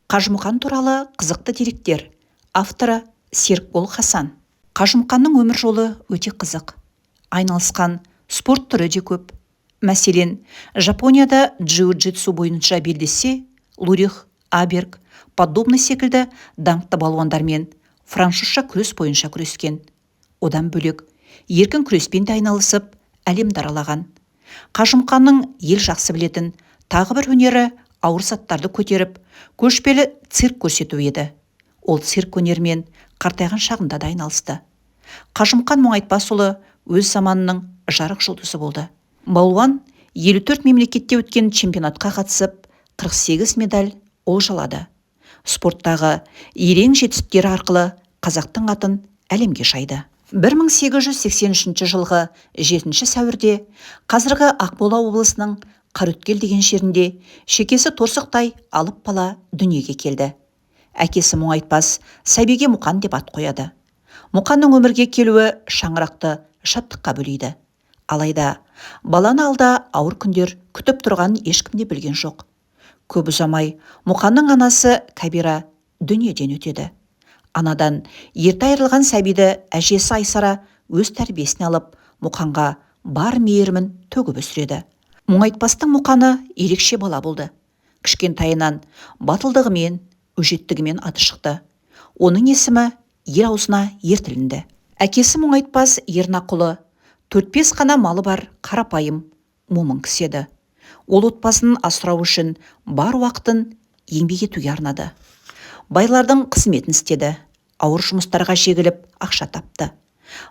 Қажымұқан туралы қызықты деректер. Авторы Серікбол Хасан. Қажымұқанның өмір жолы өте қызық. Айналысқан спорт түрі де көп. Мәселен, Жапонияда джиу-джитсу бойынша белдессе, Лурих, Аберг, подобный секілді даңқты балуандармен французша күрес бойынша күрескен. Одан бөлек, еркін күреспен де айналысып, әлемді аралаған. Қажымұқанның ел жақсы білетін тағы бір өнері ауыр заттарды көтеріп, көшпелі цирк көрсету еді. Ол цирк өнерімен қартайған шағында да айналысты. Қажымұқан Мұңайтпасұлы өз заманының жарық жұлдызы болды. Балуан 54 мемлекетте өткен чемпионатқа қатысып, 48 медаль олжалады. Спорттағы ерен жетістіктері арқылы қазақтың атын әлемге шайды. 1883 жылғы 7 сәуірде қазіргі Ақмола облысының Қараөткел деген жерінде шекесі торсықтай алып бала дүниеге келді. Әкесі Мұңайтпас сәбиге Мұқан деп ат қояды. Мұқанның өмірге келуі шаңырақты шаттыққа бөлейді. Алайда баланы алда ауыр күндер күтіп тұрған ешкім де білген жоқ. Көп ұзамай Мұқанның анасы Кәбира дүниеден өтеді. Анадан ерте айырылған сәбиді әжесі Айсара өз тәрбиесіне алып, Мұқанға бар мейірімін төгіп өсіреді. Мұңайтпастың Мұқаны ерекше бала болды. Кішкентайынан батылдығымен, өжеттігімен аты шықты. Оның есімі ел аузына ертілінді. Әкесі Мұңайтпас Ернақұлы 4-5 қана малы бар қарапайым, момын кісі еді. Ол отбасын асырау үшін бар уақытын еңбек етуге арнады. Байлардың қызметін істеді. Ауыр жұмыстарға жегіліп ақша тапты.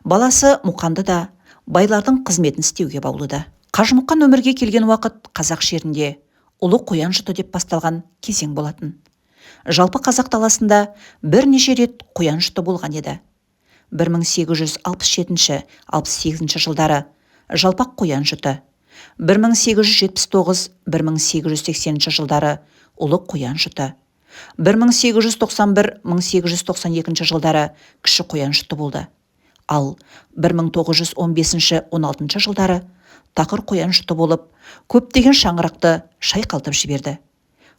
Баласы Мұқанды да байлардың қызметін істеуге баулыды. Қажымұқан өмірге келген уақыт қазақ жерінде ұлы қоян жұты деп басталған кезең болатын. Жалпы қазақ даласында бірнеше рет қоян жұты болған еді. 1867-68 жылдары жалпақ қоян жұты, 1879-1880 жылдары ұлы қоян жұты, 1891-1892 жылдары кіші қоян жұты болды. Ал 1915-16 жылдары тақыр қоян жұты болып, көптеген шаңырақты шайқалтып жіберді.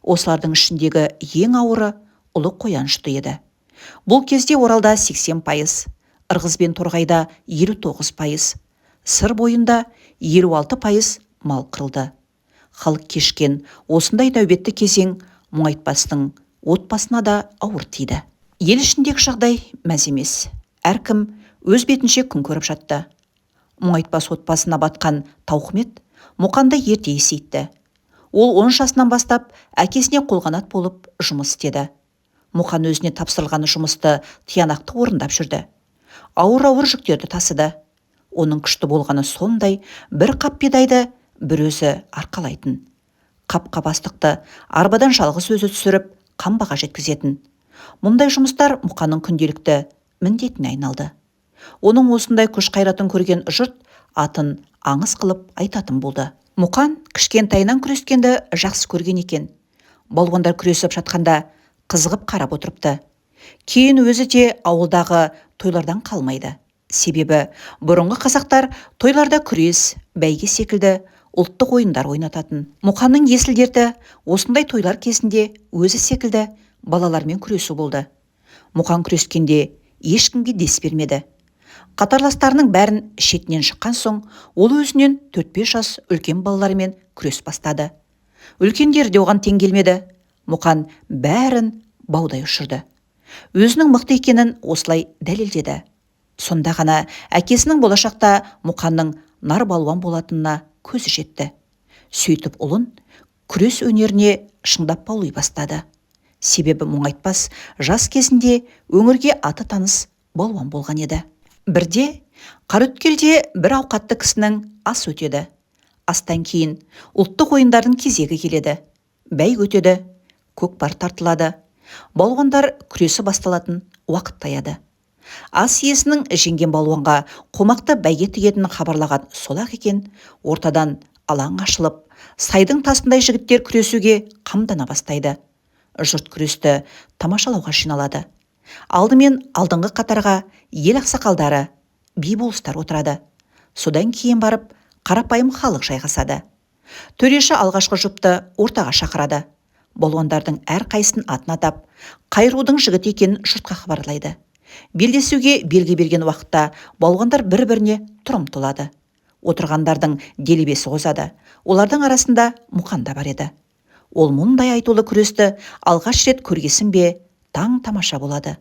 Осылардың ішіндегі ең ауыры ұлы қоян жұты еді. Бұл кезде Оралда 80%, Ырғыз бен Торғайда 59%, Сыр бойында 56% мал қырылды. Халық кешкен осындай нәубетті кезең Мұңайтпастың отбасына да ауыр тиді. Ел ішіндегі жағдай мәз емес. Әркім өз бетінше күн көріп жатты. Мұңайтпас отбасына батқан Тауқымет Мұқанды ерте есейтті. Ол 10 жасынан бастап әкесіне қолғанат болып жұмыс істеді. Мұқан өзіне тапсырылған жұмысты тиянақты орындап жүрді. Ауыр жүктерді тасыды. Оның күшті болғаны сондай, бір қап бидайды бір өзі арқалайтын. Қапқа бастықты арбадан жалғыз өзі түсіріп, қамбаға жеткізетін. Мұндай жұмыстар Мұқанның күнделікті міндетіне айналды. Оның осындай күш қайратын көрген жұрт атын аңыз қылып айтатын болды. Мұқан кішкентайынан күрескенді жақсы көрген екен. Балуандар күресіп жатқанда қызығып қарап отырыпты. Кейін өзі де ауылдағы тойлардан қалмайды. Себебі бұрынғы қазақтар тойларда күрес, бәйге секілді ұлттық ойындар ойнататын. Мұқанның есіл-дерті осындай тойлар кезінде өзі секілді балалармен күресу болды. Мұқан күрескенде ешкімге дес бермеді. Қатарластарының бәрін шетінен шыққан соң, ол өзінен 4-5 жас үлкен балалармен күрес бастады. Үлкендері де оған тең келмеді. Мұқан бәрін баудай ұшырды. Өзінің мықты екенін осылай дәлелдеді. Сонда ғана әкесінің болашақта Мұқанның нар балуан болатынына көзі жетті. Сөйтіп ұлын күрес өнеріне шыңдап баулай бастады. Себебі Мұңайтпас жас кезінде өңірге аты таныс балуан болған еді. Бірде Қараөткелде бір ауқатты кісінің ас өтеді. Астан кейін ұлттық ойындардың кезегі келеді. Бәйге өтеді, көкпар тартылады. Балуандар күресі басталатын уақыт таяды. Ас иесінің жеңген балуанға қомақты бәйге тігетінін хабарлаған сол-ақ екен, ортадан алаң ашылып, сайдың тасындай жігіттер күресуге қамдана бастайды. Жұрт күресті тамашалауға жиналады. Алдымен алдыңғы қатарға ел ақсақалдары, би-болыстар отырады. Содан кейін барып қарапайым халық жайғасады. Төреші алғашқы жұпты ортаға шақырады. балуандардың әрқайсысын атын атап, қай рудың жігіті екенін жұртқа хабарлайды. Белдесуге белгі берген уақытта балуандар бір-біріне тұр ұмтылады. Отырғандардың делебесі қозады. Олардың арасында Мұқан да бар еді. Ол мұндай айтулы күресті алғаш рет көргесін бе, таң тамаша болады.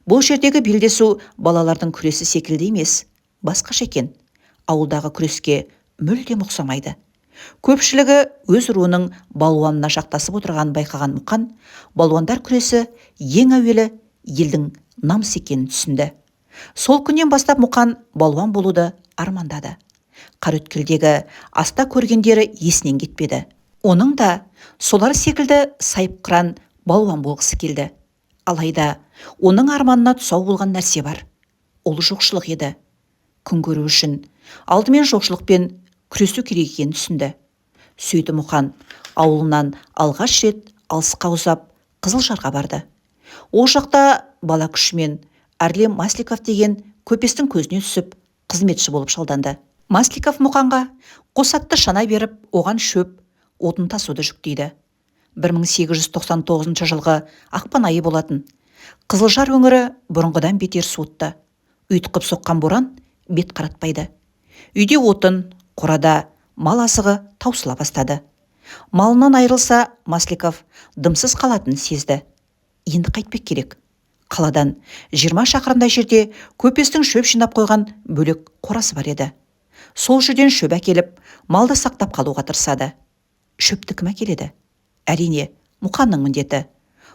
Бұл жердегі белдесу балалардың күресі секілді емес, басқаша екен. Ауылдағы күреске мүлдем ұқсамайды. Көпшілігі өз руының балуанына жақтасып отырғанын байқаған Мұқан, балуандар күресі ең әуелі елдің намысы екенін түсінді. Сол күннен бастап Мұқан балуан болуды армандады. Қараөткелдегі аста көргендері есінен кетпеді. Оның да солар секілді сайып қыран балуан болғысы келді. Алайда оның арманына тұсау болған нәрсе бар. Ол жоқшылық еді. Күн көру үшін алдымен жоқшылықпен күресу керек екенін түсінді. Сөйтіп Мұқан ауылынан алғаш рет алысқа ұзап Қызылжарға барды. Ол жақта бала күшімен Әрлем Масликов деген көпестің көзіне түсіп қызметші болып шалданды. Масликов Мұқанға қос атты шана беріп, оған шөп, отын тасуды жүктейді. 1899 жылғы ақпан айы болатын. Қызылжар өңірі бұрынғыдан бетер суытты. Ұйтқып соққан боран бет қаратпайды. Үйде отын, қорада мал асығы таусыла бастады. Малынан айырылса, Масликов дымсыз қалатынын сезді. Енді қайтпек керек. Қаладан 20 шақырымдай жерде көпестің шөп жинап қойған бөлек қорасы бар еді. Сол жерден шөп әкеліп, малды сақтап қалуға тырысады. Шөпті кім әкеледі? Әрине, Мұқанның міндеті.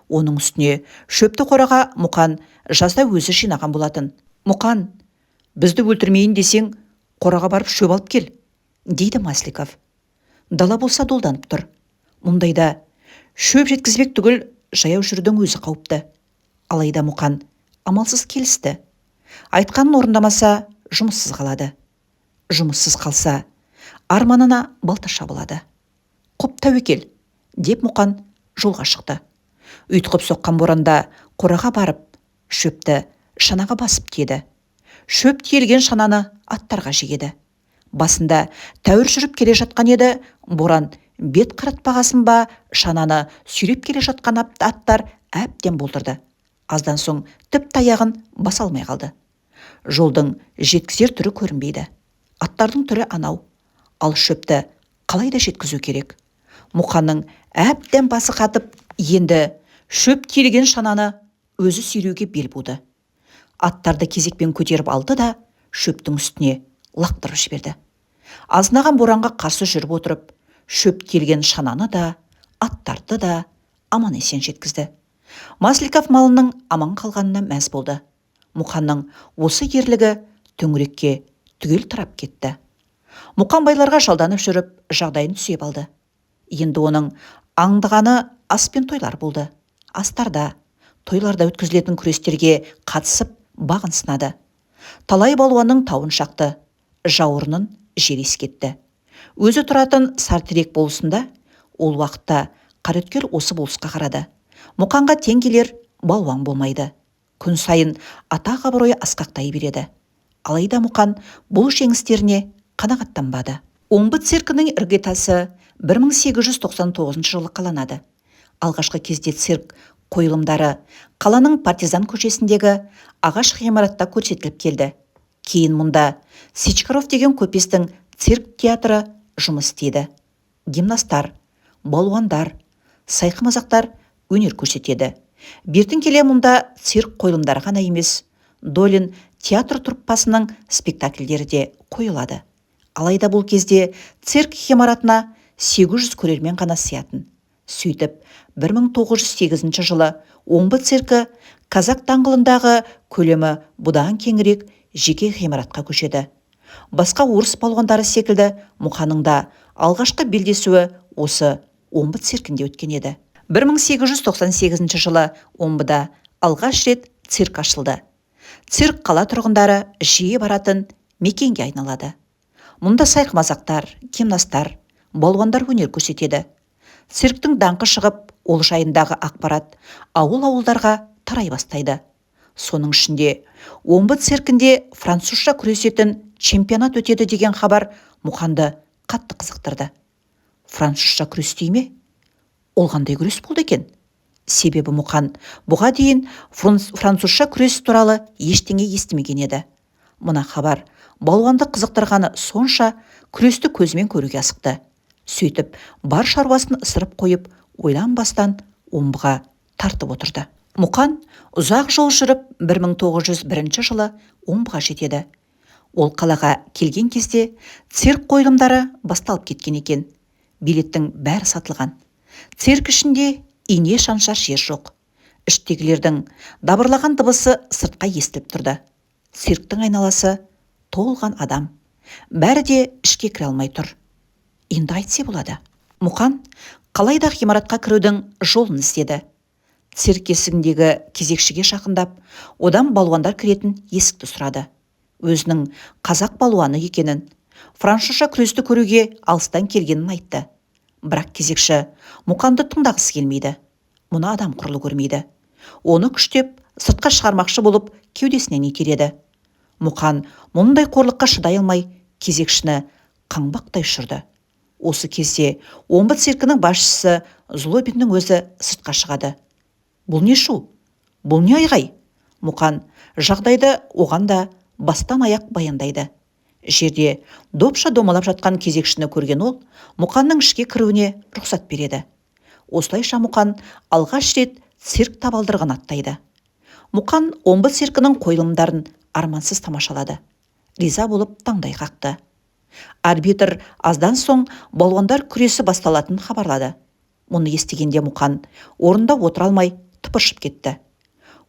Оның үстіне шөпті қораға Мұқан жазда өзі жинаған болатын. Мұқан, бізді өлтірмейін десең, қораға барып шөп алып кел, дейді Масликов. Дала болса долданып тұр. Мұндайда шөп жеткізбек түгіл жаяу жүрудің өзі қауіпті. Алайда Мұқан амалсыз келісті. Айтқанын орындамаса, жұмыссыз қалады. Жұмыссыз қалса, арманына балта шабылады. Құп тәуекел, деп Мұқан жолға шықты. Ұйтқып соққан боранда қораға барып, шөпті шанаға басып тиеді. Шөп тиелген шананы аттарға жегеді. Басында тәуір жүріп келе жатқан еді, боран бет қаратпағасын ба, шананы сүйреп келе жатқан аттар әбден болдырды. Аздан соң тіпті аяғын баса алмай қалды. Жолдың жеткізер түрі көрінбейді. Аттардың түрі анау. Ал шөпті қалайда жеткізу керек? Мұқанның әбден басы қатып, енді шөп тиелген шананы өзі сүйреуге бел буды. Аттарды кезекпен көтеріп алды да шөптің үстіне лақтырып жіберді. Азынаған боранға қарсы жүріп отырып, шөп тиелген шананы да, аттарды да аман есен жеткізді. Масликов малының аман қалғанына мәз болды. Мұқанның осы ерлігі төңірекке түгел тарап кетті. Мұқан байларға жалданып жүріп, жағдайын түсеп алды. Енді оның аңдығаны ас пен тойлар болды. Астарда, тойларда өткізілетін күрестерге қатысып бағын сынады. Талай балуанның тауын шақты, жауырынын жер ескетті. Өзі тұратын Сартерек болысында, ол уақытта Қараөткел осы болысқа қарады. Мұқанға тең келер балуан болмайды. Күн сайын атақ абыройы асқақтай береді. Алайда Мұқан бұл жеңістеріне қанағаттанбады. Омбы циркінің іргетасы 1899 жылы қаланады. Алғашқы кезде цирк қойылымдары қаланың Партизан көшесіндегі ағаш ғимаратта көрсетіліп келді. Кейін мұнда Сичкаров деген көпестің цирк театры жұмыс істеді. Гимнастар, балуандар, сайқымазақтар өнер көрсетеді. Бертін келе мұнда цирк қойылымдары ғана емес, Долин театр труппасының спектакльдері де қойылады. Алайда бұл кезде цирк ғимаратына 800 көрермен ғана сыятын. Сөйтіп, 1908 жылы Омбы циркі Казак даңғылындағы көлемі бұдан кеңірек жеке ғимаратқа көшеді. Басқа орыс балуандары секілді Мұқанның да алғашқы белдесуі осы Омбы циркінде өткен еді. 1898 жылы Омбыда алғаш рет цирк ашылды. Цирк қала тұрғындары жиі баратын мекенге айналады. Мұнда сайқымазақтар, гимнастар, балуандар өнер көрсетеді. Цирктің даңқы шығып, ол жайындағы ақпарат ауыл-ауылдарға тарай бастайды. Соның ішінде Омбы циркінде французша күресетін чемпионат өтеді деген хабар Мұқанды қатты қызықтырды. Французша күрес дей ме? Ол қандай күрес болды екен? Себебі Мұқан бұға дейін французша күрес туралы ештеңе естімеген еді. Мына хабар балуанды қызықтырғаны сонша күресті көзімен көруге асықты. Сөйтіп, бар шаруасын ысырып қойып, ойланбастан омбыға тартып отырды. Мұқан ұзақ жол жүріп 1901 жылы омбыға жетеді. Ол қалаға келген кезде цирк қойылымдары басталып кеткен екен. Билеттің бәрі сатылған. Цирк ішінде ине шаншар жер жоқ. Іштегілердің дабырлаған дыбысы сыртқа естіліп тұрды. Цирктің айналасы толған адам. Бәрі де ішке кіре алмай тұр. Енді айтсе болады. Мұқан қалайда ғимаратқа кірудің жолын іздеді. Цирк есігіндегі кезекшіге жақындап, одан балуандар кіретін есікті сұрады. Өзінің қазақ балуаны екенін, французша күресті көруге алыстан келгенін айтты. Бірақ кезекші Мұқанды тыңдағысы келмейді. Мұны адам құрлы көрмейді. Оны күштеп, сыртқа шығармақшы болып, кеудесінен итереді. Мұқан мұндай қорлыққа шыдай алмай, кезекшіні қаңбақтай ұшырды. Осы кезде омбы циркінің басшысы Злобиннің өзі сыртқа шығады. Бұл не шу? Бұл не айғай? Мұқан жағдайды оған да бастан аяқ баяндайды. Жерде допша домалап жатқан кезекшіні көрген ол, Мұқанның ішке кіруіне рұқсат береді. Осылайша Мұқан алғаш рет цирк табалдырығын аттайды. Мұқан омбы циркінің қойылымдарын армансыз тамашалады. Риза болып таңдай қақты. Арбитр аздан соң балуандар күресі басталатын хабарлады. Мұны естігенде Мұқан орында отыра алмай тыпыршып кетті.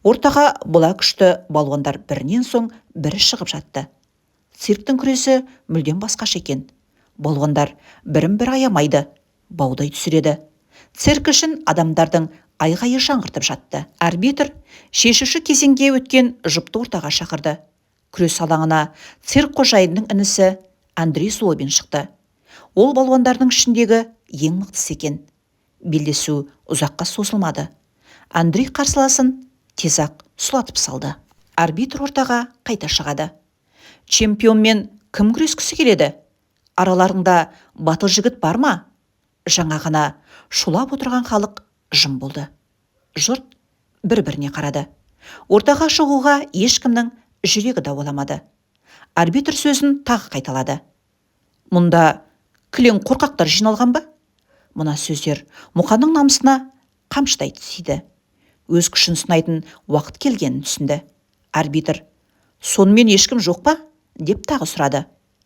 Ортаға бұла күшті балуандар бірінен соң бірі шығып жатты. Цирктің күресі мүлдем басқаша екен. Балуандар бірін-бір аямайды, баудай түсіреді. Цирк үшін адамдардың айғайы жаңғыртып жатты. Арбитр шешуші кезеңге өткен жұпты ортаға шақырды. Күрес алаңына цирк қожайынның інісі Андрей Злобин шықты. Ол балуандардың ішіндегі ең мықтысы екен. Белдесу ұзаққа созылмады. Андрей қарсыласын тез-ақ сұлатып салды. Арбитр ортаға қайта шығады. Чемпионмен кім күрескісі келеді? Араларында батыл жігіт бар ма? Жаңа ғана шулап отырған халық жым болды. Жұрт бір-біріне қарады. Ортаға шығуға ешкімнің жүрегі дауаламады. Арбитр сөзін тағы қайталады. Мұнда кілең қорқақтар жиналған ба? Мұна сөздер Мұқанның намысына қамшыдай тиді. Өз күшін сынайтын уақыт келгенін түсінді. Арбитр, сонымен ешкім жоқ па? Деп тағы сұрады.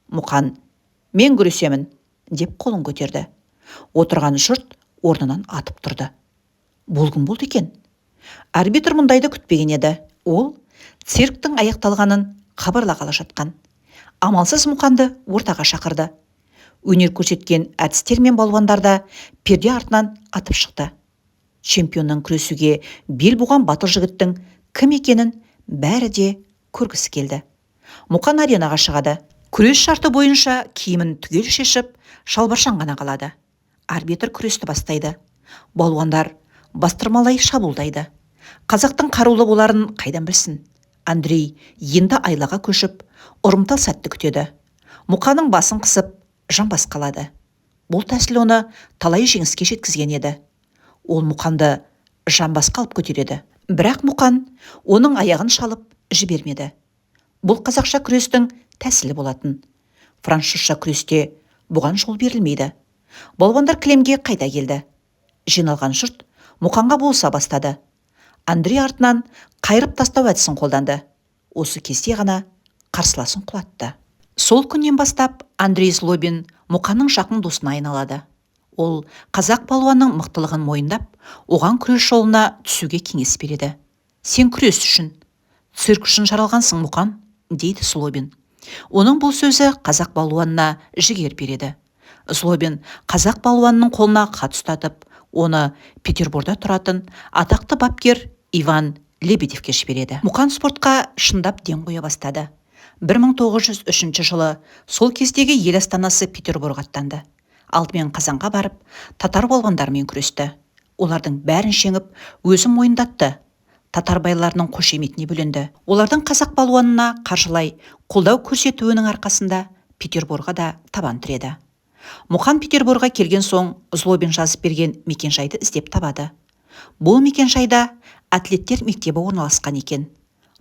Мұқан, мен күресемін, деп қолын көтерді. Отырған жұрт орнынан атып тұрды. Бұл кім болды екен? Арбитр мұндайды күтпеген еді. Ол цирктің аяқталғанын хабарлағалы жатқан. Амалсыз Мұқанды ортаға шақырды. Өнер көрсеткен әртістер мен балуандарда перде артынан атып шықты. Чемпионның күресуге бел буған батыл жігіттің кім екенін бәрі де көргісі келді. Мұқан аренаға шығады. Күрес шарты бойынша киімін түгел шешіп, шалбаршан ғана қалады. Арбитр күресті бастайды. Балуандар бастырмалай шабуылдайды. Қазақтың қарулы боларын қайдан білсін? Андрей енді айлаға көшіп, ұрымтал сәтті күтеді. Мұқаның басын қысып, жамбас қалады. Бұл тәсіл оны талай жеңіске жеткізген еді. Ол Мұқанды жамбас қалып көтереді. Бірақ Мұқан оның аяғын шалып жібермеді. Бұл қазақша күрестің тәсілі болатын. Французша күресте бұған жол берілмейді. Балуандар кілемге қайта келді. Жиналған жұрт Мұқанға болса бастады. Андрей артынан қайырып тастау әдісін қолданды. Осы кезде ғана қарсыласын құлатты. Сол күннен бастап Андрей Злобин Мұқанның жақын досына айналады. Ол қазақ балуанның мықтылығын мойындап, оған күрес жолына түсуге кеңес береді. Сен күрес үшін, цирк үшін жаралғансың Мұқан, дейді Злобин. Оның бұл сөзі қазақ балуанына жігер береді. Злобин қазақ балуанның қолына хат ұстатып, оны Петерборда тұратын атақты бапкер Иван Лебедевке жібереді. Мұқан спортқа шындап ден қоя бастады. 1903 жылы сол кездегі ел астанасы Петербург аттанды. Алдымен Қазанға барып, татар балуандармен күресті. Олардың бәрін жеңіп, өзі мойындатты. Татар байларының қошеметіне бөленді. Олардың қазақ балуанына қаржылай қолдау көрсетуінің арқасында Петербурға да табан тіреді. Мұқан Петербурға келген соң Злобин жазып берген мекенжайды іздеп табады. Бұл мекенжайда атлеттер мектебі орналасқан екен.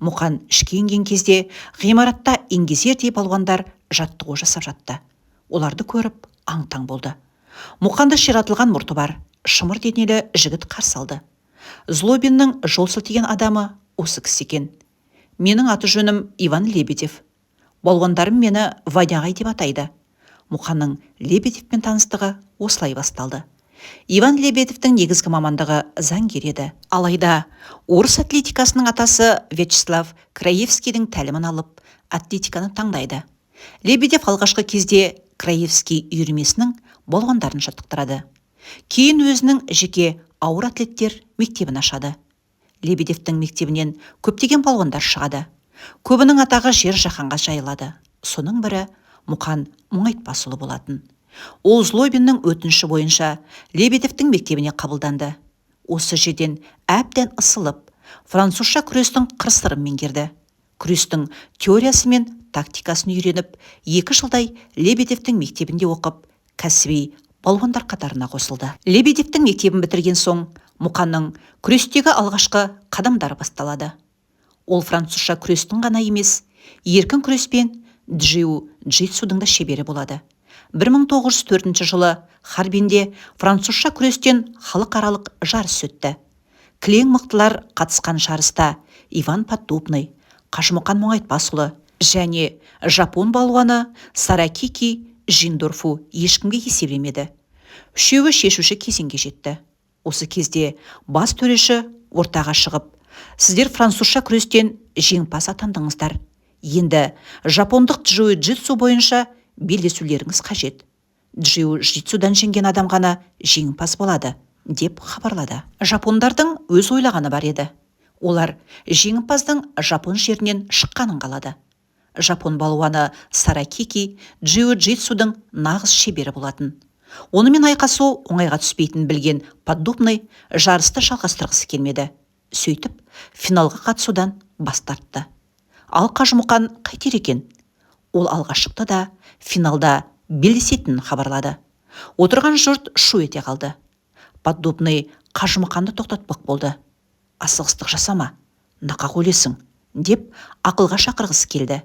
Мұқан ішке енген кезде ғимаратта еңгезердей балуандар жаттығу жасап жатты. Оларды көріп аң-таң болды. Мұқанды ширатылған мұрты бар, шымыр денелі жігіт қарсы алды. Злобиннің жол сілтеген адамы осы кісі екен. Менің аты жөнім Иван Лебедев. Балуандарым мені Ванягай деп атайды. Мұқанның Лебедевпен таныстығы осылай басталды. Иван Лебедевтің негізгі мамандығы заңгер еді. Алайда орыс атлетикасының атасы Вячеслав Краевскийдің тәлімін алып, атлетиканы таңдайды. Лебедев алғашқы кезде Краевский үйірмесінің балуандарын жаттықтырады. Кейін өзінің жеке ауыр атлеттер мектебін ашады. Лебедевтің мектебінен көптеген балуандар шығады. Көбінің атағы жер жаһанға жайылады. Соның бірі Мұқан Мұңайтпасұлы болатын. Ол Злобиннің өтініші бойынша Лебедевтің мектебіне қабылданды. Осы жерден әбден ысылып, французша күрестің қыр-сырын меңгерді. Күрестің теориясы мен тактикасын үйреніп, 2 жылдай Лебедевтің мектебінде оқып, кәсіби балуандар қатарына қосылды. Лебедевтің мектебін бітірген соң Мұқанның күрестегі алғашқы қадамдары басталады. Ол французша күрестің ғана емес, еркін күреспен джиу-джитсудың да шебері болады. 1904 жылы Харбинде французша күрестен халықаралық жарыс өтті. Кілең мықтылар қатысқан жарыста Иван Поддубный, Қажымұқан Мұңайтпасұлы және жапон балуаны Саракики Жиндорфу ешкімге есебемеді. Үшеуі шешуші кезеңге жетті. Осы кезде бас төреші ортаға шығып, сіздер французша күрестен жеңімпаз атандыңыздар. Енді жапондық джиу-джитсу бойынша белдесулеріңіз қажет. Джиу-джитсудан жеңген адам ғана жеңімпаз болады, деп хабарлады. Жапондардың өз ойлағаны бар еді. Олар жеңімпаздың жапон жерінен шыққанын қалады. Жапон балуаны Саракики джиу-джитсудың нағыз шебері болатын. Онымен айқасу оңайға түспейтін білген Поддубный жарысты жалғастырғысы келмеді. Сөйтіп, финалға қатысудан бас тартты. Ал Қажымұқан қайтер екен? Ол алға шықты да финалда белдесетінін хабарлады. Отырған жұрт шу ете қалды. Поддубный Қажымұқанды тоқтатпақ болды. Асығыстық жасама, нақақ өлесің, деп ақылға шақырғысы келді.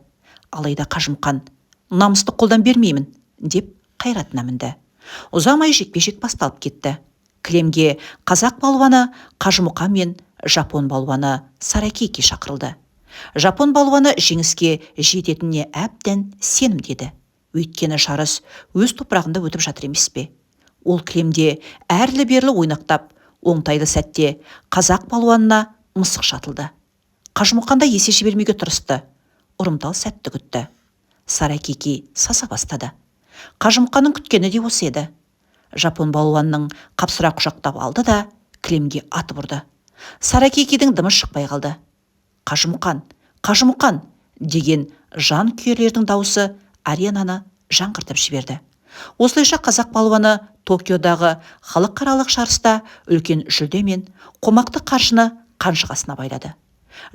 Алайда Қажымұқан намысты қолдан бермеймін, деп қайратына мінді. Ұзамай жекпе-жек басталып кетті. Кілемге қазақ балуаны Қажымұқан мен жапон балуаны Саракики шақырылды. Жапон балуаны жеңіске жететініне әбден сенімдеді. Өйткені жарыс өз топырағында өтіп жатыр емес пе? Ол кілемде әрлі-берлі ойнақтап, оңтайлы сәтте қазақ балуанына мысық шатылды. Қажымұқанда есе жібермеуге тырысты. Ұрымтал сәтті күтті. Саракики саса бастады. Қажымұқанның күткені де осы еді. Жапон балуанның қапсыра құшақтап алды да кілемге атып ұрды. Саракикидің дымы шықпай қалды. Қажымұқан, Қажымұқан деген жан күйерлердің дауысы аренаны жаңғыртып жіберді. Осылайша қазақ балуаны Токиодағы халықаралық жарыста үлкен жүлдемен қомақты қаржыны қанжығасына байлады.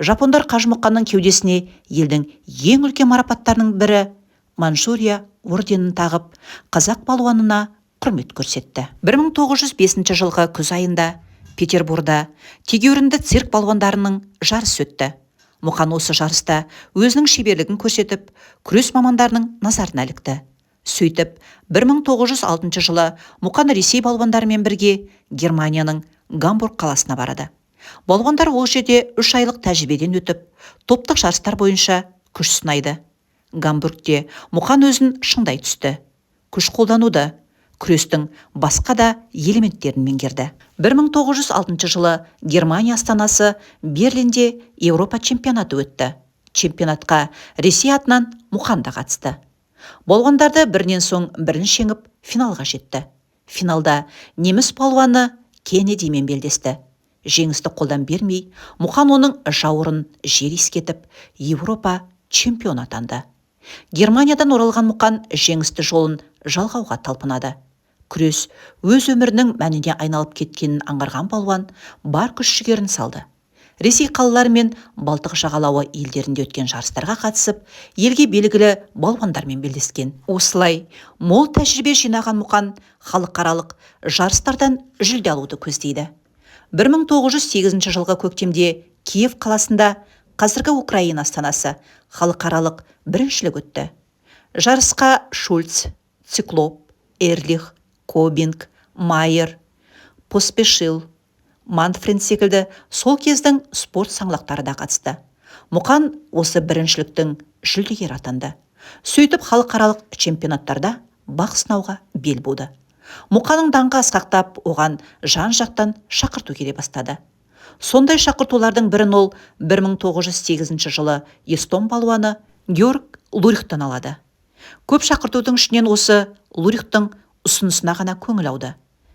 Жапондар Қажымұқанның кеудесіне елдің ең үлкен марапаттарының бірі Манчжурия орденін тағып, қазақ балуанына құрмет көрсетті. 1905 жылғы күз айында Петербурда тегеурінді цирк балуандарының жарысы өтті. Мұқан осы жарыста өзінің шеберлігін көрсетіп, күрес мамандарының назарына ілікті. Сөйтіп, 1906 жылы Мұқан Ресей балуандарымен бірге Германияның Гамбург қаласына барады. Балуандар ол жерде 3 айлық тәжірибеден өтіп, топтық жарыстар бойынша күш сынайды. Гамбургте Мұқан өзін шыңдай түсті. Күш қолдануды, күрестің басқа да элементтерін меңгерді. 1906 жылы Германия астанасы Берлинде Еуропа чемпионаты өтті. Чемпионатқа Ресей атынан Мұқан да қатысты. Балуандарды бірінен соң бірін жеңіп финалға жетті. Финалда неміс балуаны Кеннедимен белдесті. Жеңісті қолдан бермей, Мұқан оның жауырын жер иіскетіп, Еуропа чемпион атанды. Германиядан оралған Мұқан жеңісті жолын жалғауға талпынады. Күрес өз өмірінің мәніне айналып кеткенін аңғарған балуан бар күш-жігерін салды. Ресей қалалары мен Балтық жағалауы елдерінде өткен жарыстарға қатысып, елге белгілі балуандармен белдескен. Осылай, мол тәжірибе жинаған Мұқан халықаралық жарыстардан жүлде алуды көздейді. 1908 жылғы көктемде Киев қаласында, қазіргі Украина астанасы, халықаралық біріншілік өтті. Жарысқа Шульц, Циклоп, Эрлих, Кобинг, Майер, Поспешил, Манфред секілді сол кездің спорт саңлақтары да қатысты. Мұқан осы біріншіліктің жүлдегері атанды. Сөйтіп халықаралық чемпионаттарда бақ сынауға бел буды. Мұқаның даңқы асқақтап, оған жан-жақтан шақырту келе бастады. Сондай шақыртулардың бірін ол 1908 жылы Эстон балуаны Георг Лурихтан алады. Көп шақыртудың ішінен осы Лурихтың ұсынысына ғана көңіл ауды.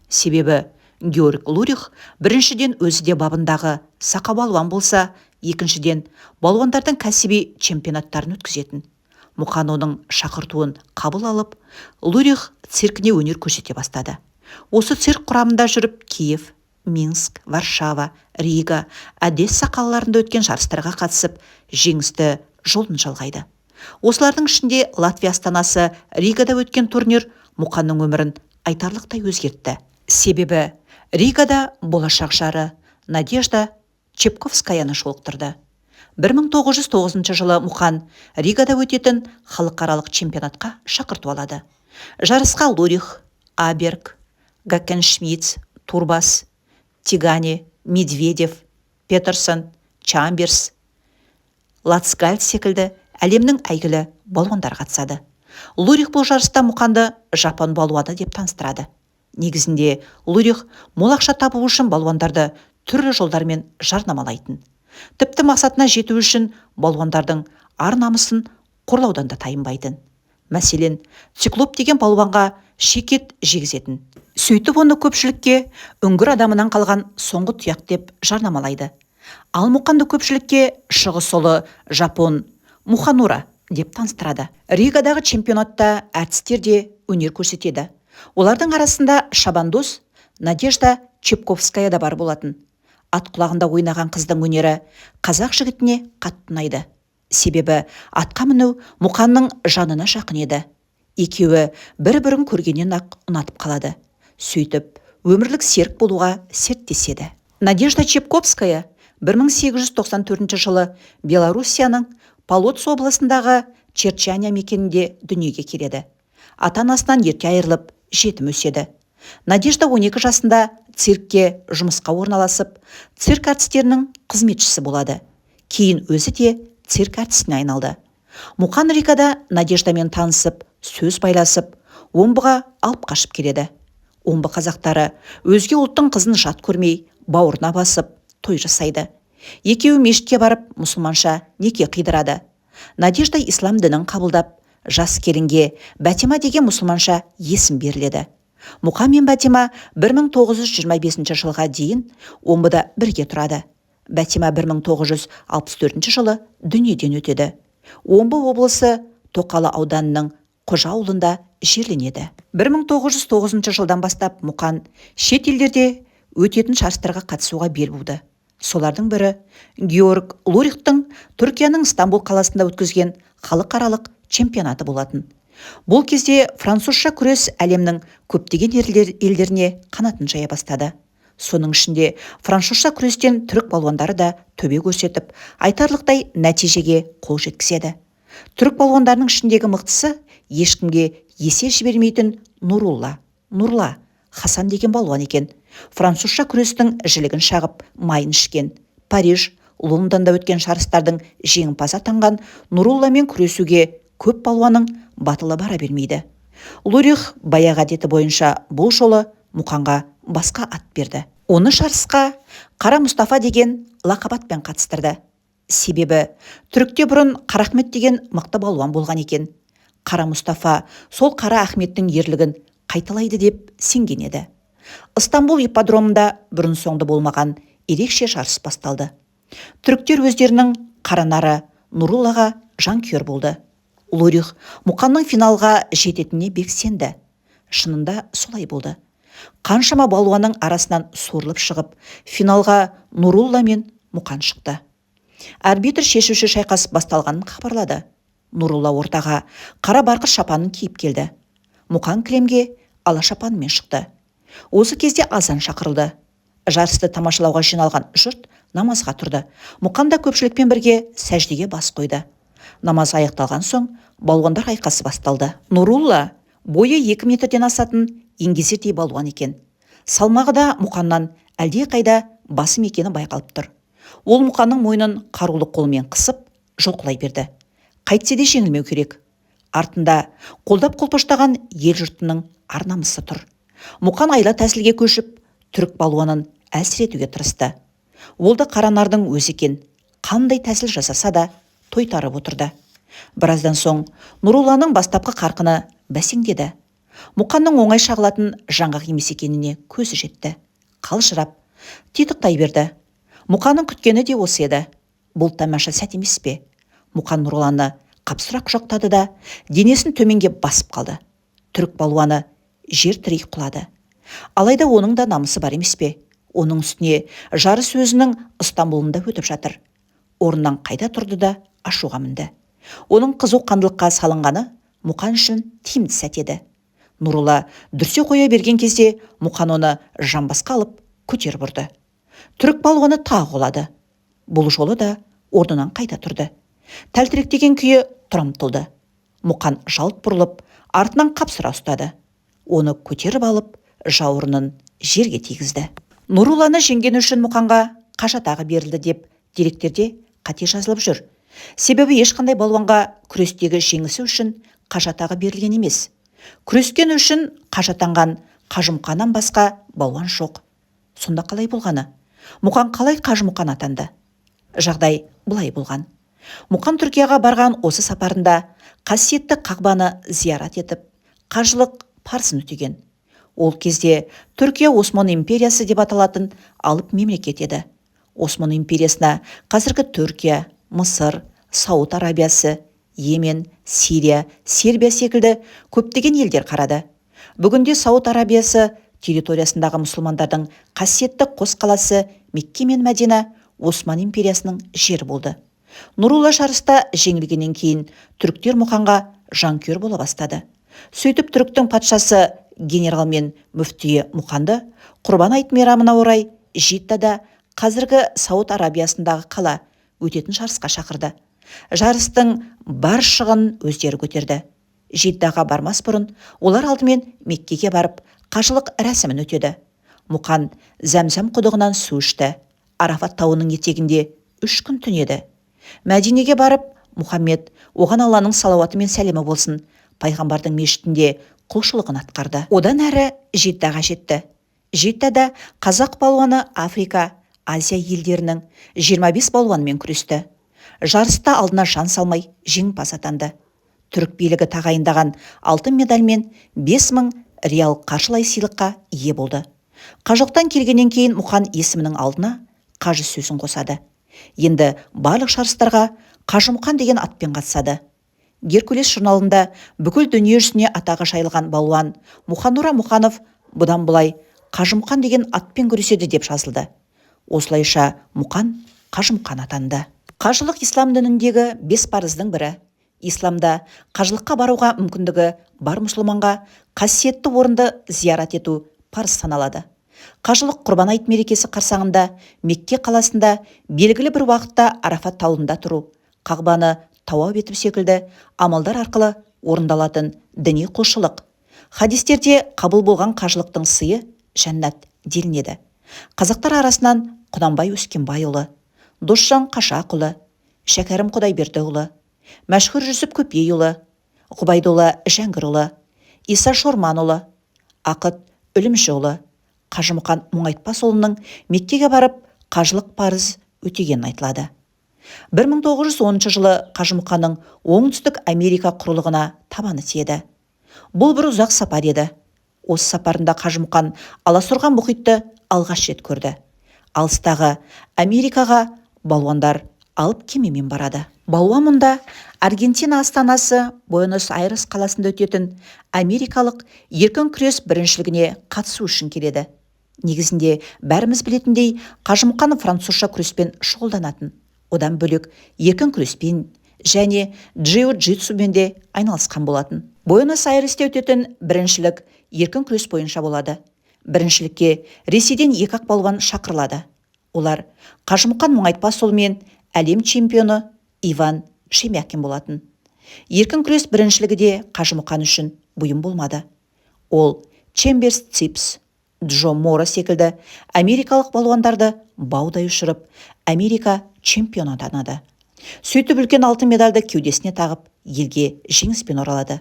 Себебі Георг Лурих біріншіден өзі де бабындағы сақа балуан болса, екіншіден балуандардың кәсіби чемпионаттарын өткізетін. Мұқан оның шақыртуын қабыл алып, Лурих циркіне өнер көрсете бастады. Осы цирк құрамында жүріп, Киев, Минск, Варшава, Рига, Одесса қалаларында өткен жарыстарға қатысып, жеңісті жолын жалғайды. Осылардың ішінде Латвия астанасы Ригада өткен турнир Мұқанның өмірін айтарлықтай өзгертті. Себебі Ригада болашақ жары Надежда Чепковскаяны жолықтырды. 1909 жылы Мұқан Ригада өтетін халықаралық чемпионатқа шақырту алады. Жарысқа Лурих, Аберг, Гаккеншмидц, Турбас, Тигани, Медведев, Петерсон, Чамберс, Лацгальд секілді әлемнің әйгілі балуандар қатысады. Лурих бұл жарыста Мұқанды жапон балуаны деп таныстырады. Негізінде Лурих мол ақша табу үшін балуандарды түрлі жолдармен жарнамалайтын. Тіпті мақсатына жету үшін балуандардың ар-намысын қорлаудан да тайынбайтын. Мәселен, Циклоп деген балуанға шекет жегізетін. Сөйтіп оны көпшілікке үңгір адамынан қалған соңғы тұяқ деп жарнамалайды. Ал Мұқанды көпшілікке шығыс ұлы жапон Мұханура деп таныстырады. Ригадағы чемпионатта әртістер де өнер көрсетеді. Олардың арасында шабандоз Надежда Чепковская да бар болатын. Ат құлағында ойнаған қыздың өнері қазақ жігітіне қатты ұнайды. Себебі атқа міну Мұқанның жанына жақын еді. Екеуі бір-бірін көргеннен ақ ұнатып қалады. Сөйтіп, өмірлік серік болуға серттеседі. Надежда Чепковская 1894 жылы Белоруссияның Полоцк облысындағы Черчаня мекенінде дүниеге келеді. Ата-анасынан ерте айырылып, жетім өседі. Надежда 12 жасында циркке жұмысқа орналасып, цирк әртістерінің қызметшісі болады. Кейін өзі де цирк әртісіне айналды. Мұқан Ригада Надеждамен танысып, сөз байласып, омбыға алып қашып келеді. Омбы қазақтары өзге ұлттың қызын жат көрмей, бауырына басып, той жасайды. Екеуі мешітке барып, мұсылманша неке қидырады. Надежда ислам дінін қабылдап, жас келінге Бәтима деген мұсылманша есім беріледі. Мұқан мен Бәтима 1925 жылға дейін Омбыда бірге тұрады. Бәтима 1964 жылы дүниеден өтеді. Омбы облысы Тоқалы ауданының Қожа ауылында жерленеді. 1909 жылдан бастап Мұқан шет елдерде өтетін жарыстарға қатысуға бел буды. Солардың бірі Георг Лурихтың Түркияның Стамбул қаласында өткізген халықаралық чемпионаты болатын. Бұл кезде французша күрес әлемнің көптеген елдеріне қанатын жая бастады. Соның ішінде французша күрестен түрік балуандары да төбе көрсетіп, айтарлықтай нәтижеге қол жеткізеді. Түрік балуандарының ішіндегі мықтысы ешкімге есе жібермейтін Нурла Хасан деген балуан екен. Французша күрестің жілігін шағып, майын ішкен. Париж, Лондонда өткен жарыстардың жеңімпазы атанған Нурулламен күресуге көп балуанның батылы бара бермейді. Лурих баяғы әдеті бойынша бұл жолы Мұқанға басқа ат берді. Оны жарысқа Қара Мұстафа деген лақап атпен қатыстырды. Себебі түрікте бұрын Қарахмет деген мықты балуан болған екен. Қара Мұстафа сол Қара Ахметтің ерлігін қайталайды деп сенген еді. Стамбул ипподромында бұрын соңды болмаған ерекше жарыс басталды. Түріктер өздерінің қаранары Нуруллаға жанкүйер болды. Лурих Мұқанның финалға жететініне бек сенді. Шынында солай болды. Қаншама балуанның арасынан суырылып шығып, финалға Нурулла мен Мұқан шықты. Арбитр шешуші шайқас басталғанын хабарлады. Нұрулла ортаға қара барқыт шапанын киіп келді. Мұқан кілемге ала шапанымен шықты. Осы кезде азан шақырылды. Жарысты тамашалауға жиналған жұрт намазға тұрды. Мұқан да көпшілікпен бірге сәждеге бас қойды. Намаз аяқталған соң балуандар айқасы басталды. Нұрулла бойы 2 метрден асатын еңгезердей балуан екен. Салмағы да Мұқаннан әлде қайда басым екені байқалып тұр. Ол Мұқанның мойнын қарулы қолмен қысып, жұлқылай берді. Қайтсе де жеңілмеу керек. Артында қолдап қолпаштаған ел жұртының арнамысы тұр. Мұқан айла тәсілге көшіп, түрік балуанын әлсіретуге тырысты. Ол да Қаранардың өзі екен. Қандай тәсіл жасаса да тойтарып отырды. Біраздан соң Нұрулланың бастапқы қарқыны бәсеңдеді. Мұқанның оңай шағылатын жаңғақ емес екеніне көзі жетті. Қалжырап, титықтай берді. Мұқанның күткені де осы еді. Бұл тамаша сәт емес пе? Мұқан Нұрулланы қапсыра құшақтады да денесін төменге басып қалды. Түрік балуаны жер тірей құлады. Алайда оның да намысы бар емес пе? Оның үстіне жарыс өзінің Ыстамбулында өтіп жатыр. Орнынан қайта тұрды да ашуға мінді. Оның қызу қандылыққа салынғаны Мұқан үшін тиімді сәт еді. Нұрулла дүрсе қоя берген кезде Мұқан оны жамбасқа алып көтеріп ұрды. Түрік балуаны тағы құлады. Бұл жолы да орнынан қайта тұрды. Тәлтіректеген күйі тұра ұмтылды. Мұқан жалт бұрылып, артынан қапсыра ұстады. Оны көтеріп алып, жауырынын жерге тигізді. Нұрулланы жеңгені үшін Мұқанға қашатағы берілді деп деректерде қате жазылып жүр. Себебі ешқандай балуанға күрестегі жеңісі үшін қашатағы берілген емес. Күрескен үшін қашатанған Қажымұқаннан басқа балуан жоқ. Сонда қалай болғаны? Мұқан қалай Қажымұқан атанды? Жағдай бұлай болған. Мұқан Түркияға барған осы сапарында қасиетті Қағбаны зиярат етіп, қажылық парызын өтеген. Ол кезде Түркия Осман империясы деп аталатын алып мемлекет еді. Осман империясына қазіргі Түркия, Мысыр, Сауд Арабиясы, Йемен, Сирия, Сербия секілді көптеген елдер қарады. Бүгінде Сауд Арабиясы территориясындағы мұсылмандардың қасиетті қос қаласы Мекке мен Мәдина Осман империясының жері болды. Нұрулла жарыста жеңілгеннен кейін түріктер Мұқанға жанкүйер бола бастады. Сөйтіп түріктің патшасы генерал мен мүфтиі Мұқанды Құрбан айт мейрамына орай Жиддада, қазіргі Сауд Арабиясындағы қала, өтетін жарысқа шақырды. Жарыстың бар шығынын өздері көтерді. Жиддаға бармас бұрын олар алдымен Меккеге барып қажылық рәсімін өтеді. Мұқан Зәмзәм құдығынан су ішті. Арафат тауының етегінде 3 күн түнеді. Мәдинеге барып, Мұхаммед оған Алланың салауаты мен сәлемі болсын, пайғамбардың мешітінде құлшылығын атқарды. Одан әрі Жиддаға жетті. Жиддада қазақ балуаны Африка, Азия елдерінің 25 балуанымен күресті. Жарыста алдына жан салмай жеңімпаз атанды. Түрік билігі тағайындаған алтын медальмен 5000 реал қаржылай сыйлыққа ие болды. Қажылықтан келгеннен кейін Мұқан есімінің алдына Қажы сөзін қосады. Енді барлық жарыстарға Қажымұқан деген атпен қатысады. Геркулес журналында бүкіл дүние жүзіне атағы жайылған балуан Мұханура Мұқанов бұдан бұлай Қажымұқан деген атпен күреседі деп жазылды. Осылайша Мұқан Қажымұқан атанды. Қажылық ислам дініндегі 5 парыздың бірі. Исламда қажылыққа баруға мүмкіндігі бар мұсылманға қасиетті орынды зиярат ету парыз саналады. Қажылық Құрбан айт мерекесі қарсаңында Мекке қаласында белгілі бір уақытта Арафат тауында тұру, Қағбаны тауап етіп секілді амалдар арқылы орындалатын діни құлшылық. Хадистерде қабыл болған қажылықтың сыйы жәннат делінеді. Қазақтар арасынан Құнанбай Өскенбайұлы, Досжан Қашақұлы, Шәкәрім Құдайбердіұлы, Мәшһүр Жүсіп Көпейұлы, Ғұбайдолла Жәңгірұлы, Иса Шорманұлы, Ақыт Үлімшіұлы, Қажымұқан Мұңайтпасұлының Меккеге барып қажылық парыз өтеген айтылады. 1910 жылы Қажымұқанның оңтүстік Америка құрлығына табаны тиеді. Бұл бір ұзақ сапар еді. Осы сапарында Қажымұқан аласұрған мұхитты алғаш рет көрді. Алыстағы Америкаға балуандар алып кемемен барады. Балуан мұнда Аргентина астанасы Буэнос-Айрес қаласында өтетін Америкалық еркін күрес біріншілігіне қатысу үшін келеді. Негізінде бәріміз білетіндей, Қажымұқан французша күреспен шұғылданатын. Одан бөлек еркін күреспен және джиу-джитсумен де айналысқан болатын. Буэнос-Айресте өтетін біріншілік еркін күрес бойынша болады. Біріншілікке Ресейден 2 балуан шақырылады. Олар Қажымұқан Мұңайтпасұлы мен әлем чемпионы Иван Шемякин болатын. Еркін күрес біріншілігі де Қажымұқан үшін бұйым болмады. Ол Чемберс Ципс, Джо Мора секілді америкалық балуандарды баудай ұшырып, Америка чемпионы атанады. Сөйтіп үлкен алтын медальды кеудесіне тағып, елге жеңіспен оралады.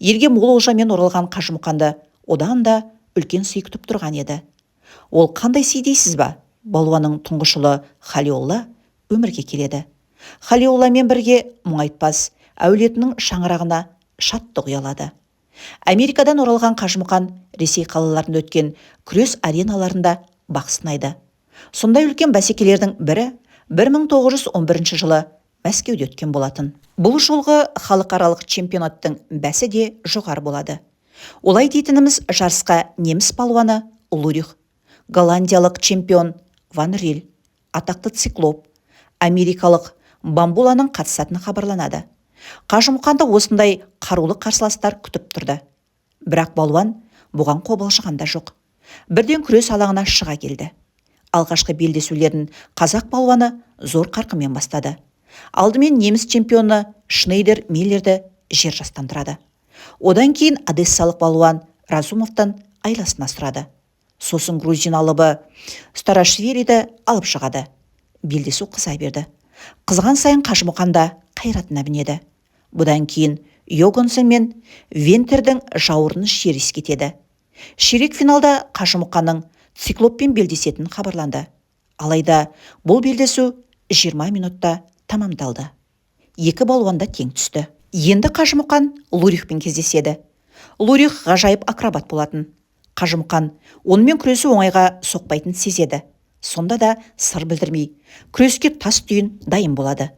Елге мол олжамен оралған Қажымұқанды одан да үлкен сый күтіп тұрған еді. Ол қандай сый дейсіз ба? Балуанның тұңғыш ұлы Халиолла өмірге келеді. Халиолламен бірге Мұңайтпас әулетінің шаңырағына шаттық ұялады. Америкадан оралған Қажымұқан Ресей қалаларында өткен күрес ареналарында бақ сынайды. Сондай үлкен бәсекелердің бірі 1911 жылы Мәскеуде өткен болатын. Бұл жолғы халықаралық чемпионаттың бәсі де жоғары болады. Олай дейтініміз жарысқа неміс балуаны Лурих, голландиялық чемпион Ван Риль, атақты циклоп, америкалық Бамбуланың қатысатыны хабарланады. Қажымұқанды осындай қарулы қарсыластар күтіп тұрды. Бірақ балуан бұған қобалжыған да жоқ. Бірден күрес алаңына шыға келді. Алғашқы белдесулерін қазақ балуаны зор қарқынмен бастады. Алдымен неміс чемпионы Шнейдер Миллерді жер жастандырады. Одан кейін одессалық балуан Разумовтан айласын асырады. Сосын грузин алыбы Старашвилиді алып шығады. Белдесу қыза берді. Қызған сайын Қажымұқанда қайратына бінеді. Бұдан кейін Йогонсен мен Вентердің жауырыны шеріс кетеді. Ширек финалда Қажымұқанның циклоппен белдесетінін хабарланды. Алайда бұл белдесу 20 минутта тамамдалды. Екі балуанда тең түсті. Енді Қажымұқан Лурихпен кездеседі. Лурих ғажайып акробат болатын. Қажымұқан онымен күресу оңайға соқпайтын сезеді. Сонда да сыр білдірмей, күреске тас түйін дайын болады.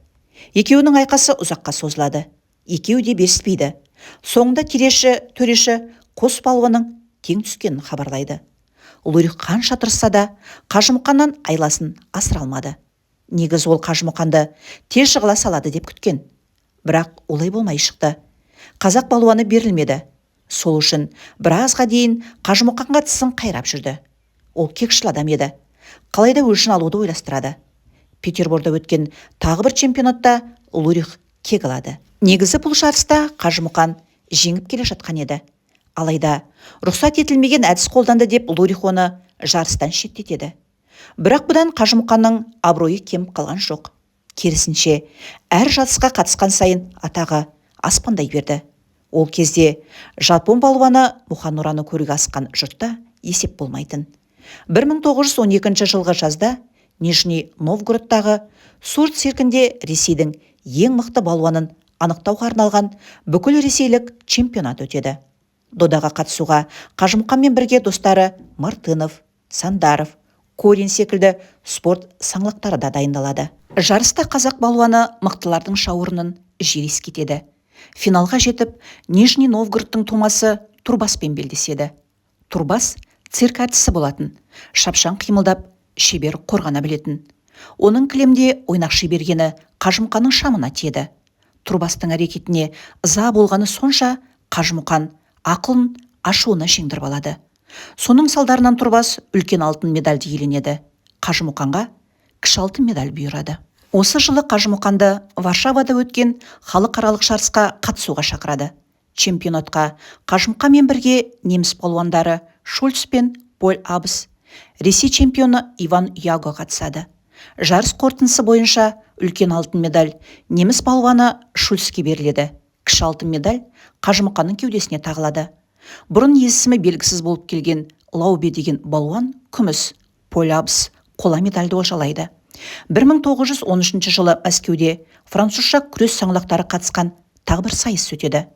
Екеуінің айқасы ұзаққа созылады. Екеуі де беріспейді. Соңында төреші қос балуанның тең түскенін хабарлайды. Лурих қанша тырысса да Қажымұқаннан айласын асыра алмады. Негіз ол Қажымұқанды тез жығыла салады деп күткен. Бірақ олай болмай шықты. Қазақ балуаны берілмеді. Сол үшін біразға дейін Қажымұқанға тісін қайрап жүрді. Ол кекшіл адам еді. Қалайда өшін алуды ойластырады. Петерборда өткен тағы бір чемпионатта Лурих кек алады. Негізі бұл жарыста Қажымұқан жеңіп келе жатқан еді. Алайда рұқсат етілмеген әдіс қолданды деп Лурих оны жарыстан шеттетеді. Бірақ бұдан Қажымұқанның абыройы кеміп қалған жоқ. Керісінше, әр жарысқа қатысқан сайын атағы аспандай берді. Ол кезде Жапон балуаны Мұханураны көруге асқан жұртта есеп болмайтын. 1912 жылғы жазда Нижний Новгородтағы Сурт циркінде Ресейдің ең мықты балуанын анықтауға арналған бүкіл ресейлік чемпионат өтеді. Додаға қатысуға Қажымұқанмен бірге достары Мартынов, Сандаров, Корин секілді спорт саңлақтары да дайындалады. Жарыста қазақ балуаны мықтылардың шауырынын жерес кетеді. Финалға жетіп, Нижний Новгородтың тумасы Турбаспен белдеседі. Турбас цирк әртісі болатын. Шапшаң қимылдап, шебер қорғана білетін. Оның кілемде ойнақшы бергені Қажымұқанның шамына тиеді. Турбастың әрекетіне ыза болғаны сонша Қажымұқан ақылын ашуына жеңдіріп алады. Соның салдарынан Турбас үлкен алтын медальді иеленеді. Қажымұқанға кіші алтын медаль бұйырады. Осы жылы Қажымұқанды Варшавада өткен халықаралық жарысқа қатысуға шақырады. Чемпионатқа Қажымұқанмен бірге неміс балуандары Шульц пен Поль Абс, Ресей чемпионы Иван Яго қатысады. Жарыс қорытындысы бойынша үлкен алтын медаль неміс балуаны Шульцке беріледі. Кіші алтын медаль Қажымұқанның кеудесіне тағылады. Бұрын есімі белгісіз болып келген Лаубе деген балуан күміс, Поль Абс қола медальді олжалайды. 1913 жылы Мәскеуде французша күрес саңлақтары қатысқан тағы бір сайыс өтеді.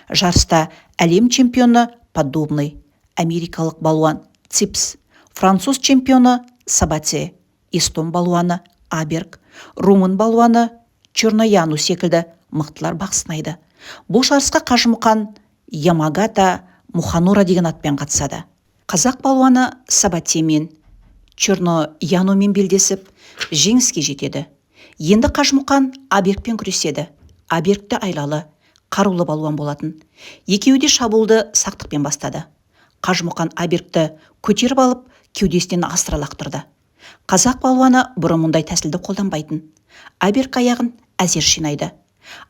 Жарыста әлем чемпионы Поддубный, америкалық балуан Ципс, француз чемпионы Сабате, эстон балуаны Аберг, румын балуаны Чернояну секілді мықтылар бақ сынайды. Бұл жарысқа Қажымұқан Ямагата Мұханура деген атпен қатысады. Қазақ балуаны Сабатемен, Черноянумен белдесіп, жеңіске жетеді. Енді Қажымұқан Абергпен күреседі. Абергті айлалы, қарулы балуан болатын. Екеуі де шабуылды сақтықпен бастады. Қажымұқан Абергті көтеріп алып, кеудесінен асыра лақтырды. Қазақ балуаны бұрын мұндай тәсілді қолданбайтын. Аберг аяғын әзер жинайды.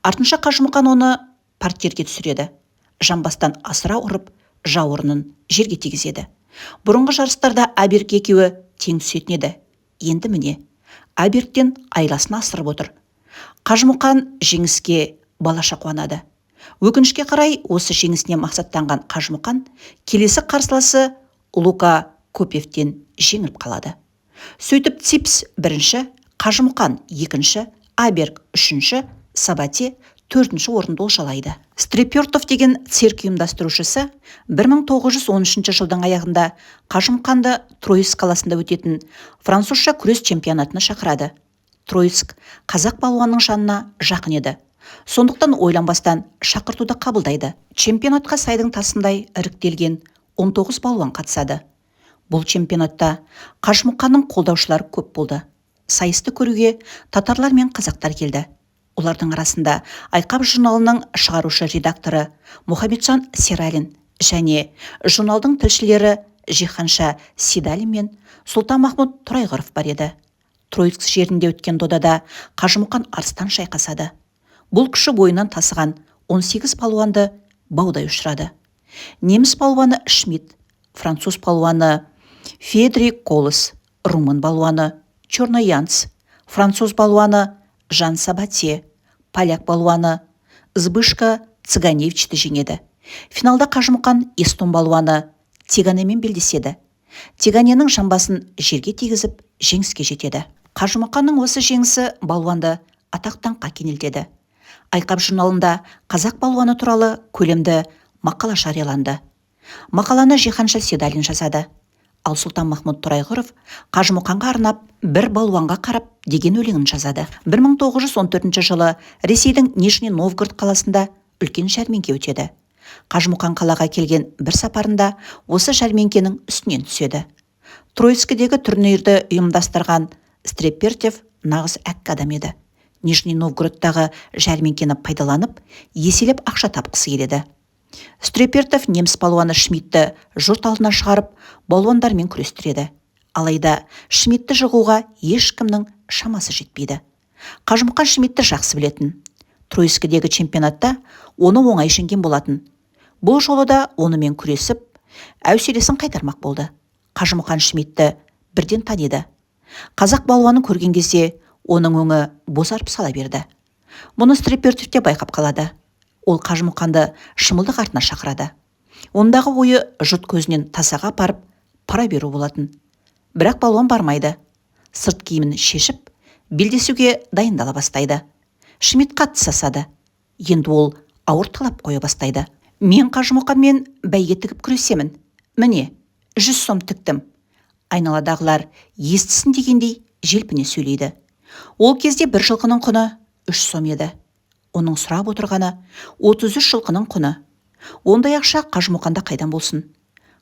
Артынша Қажымұқан оны партерге түсіреді. Жамбастан асыра ұрып, жауырынын жерге тигізеді. Бұрынғы жарыстарда Аберг екеуі тең түсетін еді. Енді міне, Абергтен айласын асырып отыр. Қажымұқан жеңіске балаша қуанады. Өкінішке қарай осы жеңісіне мақсаттанған Қажымұқан келесі қарсыласы Лука Копевтен жеңіліп қалады. Сөйтіп Ципс бірінші, Қажымұқан екінші, Аберг үшінші, Сабате төртінші орынды олжалайды. Стрепертов деген цирк ұйымдастырушысы 1913 жылдың аяғында Қажымұқанды Троицк қаласында өтетін французша күрес чемпионатына шақырады. Троицк қазақ балуанның жанына жақын еді. Сондықтан ойланбастан шақыртуды қабылдайды. Чемпионатқа сайдың тасындай іріктелген 19 балуан қатысады. Бұл чемпионатта Қажымұқанның қолдаушылары көп болды. Сайысты көруге татарлар мен қазақтар келді. Олардың арасында Айқап журналының шығарушы редакторы Мұхамеджан Сералин және журналдың тілшілері Жиханша Сидалин мен Сұлтанмахмұт Торайғыров бар еді. Троицк жерінде өткен додада Қажымұқан арыстан шайқасады. Бұл күші бойынан тасыған 18 палуанды баудай ұшырады. Неміс палуаны Шмидт, француз палуаны Федрик Колос, румын палуаны Черноянц, француз палуаны Жан Сабате, поляк балуаны Збышка Цыганевичті жеңеді. Финалда Қажымұқан Естон балуаны Теганемен белдеседі. Теганенің жамбасын жерге тигізіп, жеңіске жетеді. Қажымұқанның осы жеңісі балуанды атақ-даңққа кенелтеді. Айқап журналында қазақ балуаны туралы көлемді мақала жарияланды. Мақаланы Жиханша Седалин жазады. Ал Сұлтанмахмұт Торайғыров Қажымұқанға арнап бір балуанға қарап деген өлеңін жазады. 1914 жылы Ресейдің Нижний Новгород қаласында үлкен жәрмеңке өтеді. Қажымұқан қалаға келген бір сапарында осы жәрмеңкенің үстінен түседі. Троицкідегі турнирді ұйымдастырған Стрепертев нағыз әккі адам еді. Нижний Новгородтағы жәрмеңкені пайдаланып, еселеп ақша тапқысы келеді. Стрепертов неміс балуаны Шмидтті жұрт алдына шығарып, балуандармен күрестіреді. Алайда Шмидтті жығуға ешкімнің шамасы жетпейді. Қажымұқан Шмидтті жақсы білетін. Троицкідегі чемпионатта оны оңай жеңген болатын. Бұл жолы да онымен күресіп, әуселесін қайтармақ болды. Қажымұқан Шмидтті бірден таниды. Қазақ балуанын көрген кезде оның өңі бозарып сала берді. Мұны Стрепертов те байқап қалады. Ол Қажымұқанды шымылдық артына шақырады. Ондағы ойы жұрт көзінен тасаға апарып, пара беру болатын. Бірақ балуан бармайды. Сырт киімін шешіп, белдесуге дайындала бастайды. Шмидт қатты сасады. Енді ол ауыр талап қоя бастайды. Мен Қажымұқанмен бәйге тігіп күресемін. Міне, 100 сом тіктім. Айналадағылар естісін дегендей желпіне сөйлейді. Ол кезде бір жылқының құны 3 сом еді. Оның сұрап отырғаны 33 жылқының құны. Ондай ақша Қажымұқанда қайдан болсын?